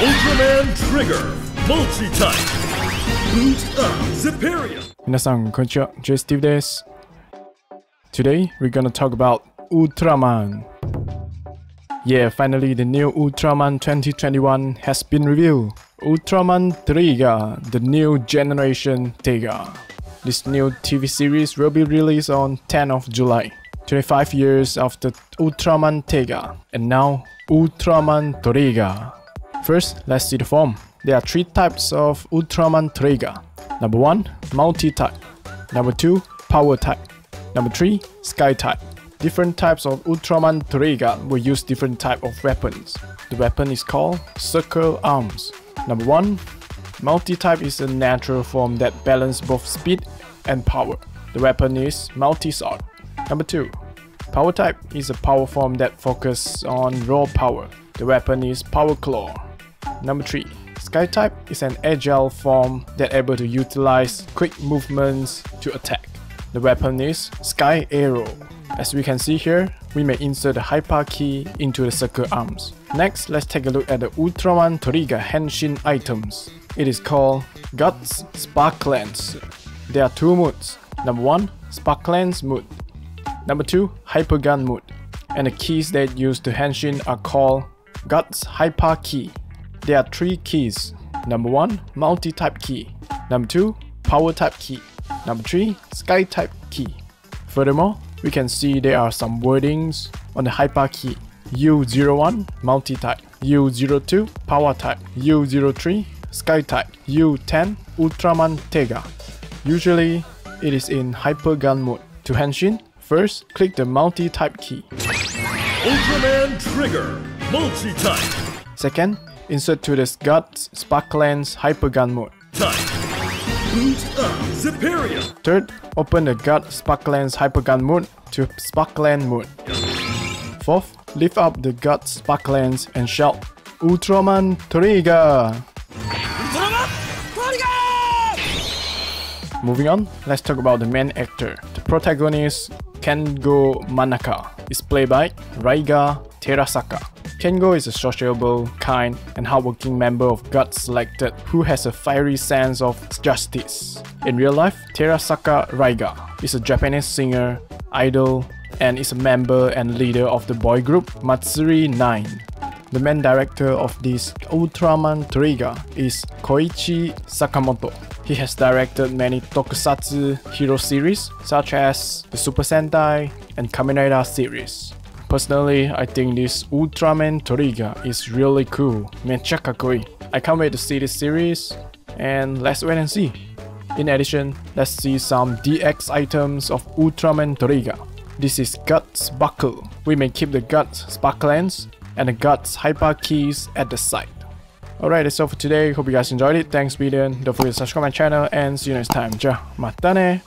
Ultraman Trigger Multi-Type Boot Up Superior. 皆さんこんにちは、J Steve です。Today we're gonna talk about Ultraman. Yeah, finally the new Ultraman 2021 has been revealed. Ultraman Trigger, the new generation Tiger. This new TV series will be released on 10th of July, 25 years after Ultraman Tiger, and now Ultraman Trigger. First, let's see the form. There are 3 types of Ultraman Trigger. Number 1, multi-type. Number 2, power type. Number 3, sky type. Different types of Ultraman Trigger will use different type of weapons. The weapon is called Circle Arms. Number 1, multi-type is a natural form that balances both speed and power. The weapon is multi-sword. Number 2, power type is a power form that focuses on raw power. The weapon is Power Claw. Number 3, sky type is an agile form that able to utilize quick movements to attack. The weapon is Sky Arrow. As we can see here, we may insert the Hyper key into the circle arms. Next, let's take a look at the Ultraman Trigger Henshin items. It is called Guts Sparklance. There are 2 modes. Number 1, Sparklance mode. Number 2, Hyper Gun mode. And the keys that use to Henshin are called Guts Hyper key. There are 3 keys. Number 1, multi-type key. Number 2, power type key. Number 3, sky type key. Furthermore, we can see there are some wordings on the hyper key. U01 multi-type, U02 power type, U03 sky type, U10 Ultraman Tiger. Usually, it is in hyper gun mode. To Henshin, first click the multi-type key. Ultraman Trigger Multi-Type. Second, insert to the Guts Sparklance hyper gun mode. Type. Boot Up Superior. Third, open the Guts Sparklance Hypergun mode to Sparkland mode. Fourth, lift up the Guts Sparklance and shout Ultraman Trigger! Ultraman Trigger! Moving on, let's talk about the main actor. The protagonist, Kengo Manaka, is played by Raiga Terasaka. Kengo is a sociable, kind, and hardworking member of Guts Selected who has a fiery sense of justice. In real life, Terasaka Raiga is a Japanese singer, idol, and is a member and leader of the boy group Matsuri 9. The main director of this Ultraman Trigger is Koichi Sakamoto. He has directed many tokusatsu hero series such as the Super Sentai and Kamen Rider series. Personally, I think this Ultraman Trigger is really cool. Mecha kakoi. I can't wait to see this series, and let's wait and see. In addition, let's see some DX items of Ultraman Trigger. This is Guts Buckle. We may keep the Guts Sparklance and the Guts Hyper keys at the side. Alright, that's all for today. Hope you guys enjoyed it. Thanks for being there. Don't forget to subscribe my channel and see you next time. Ja, mata ne!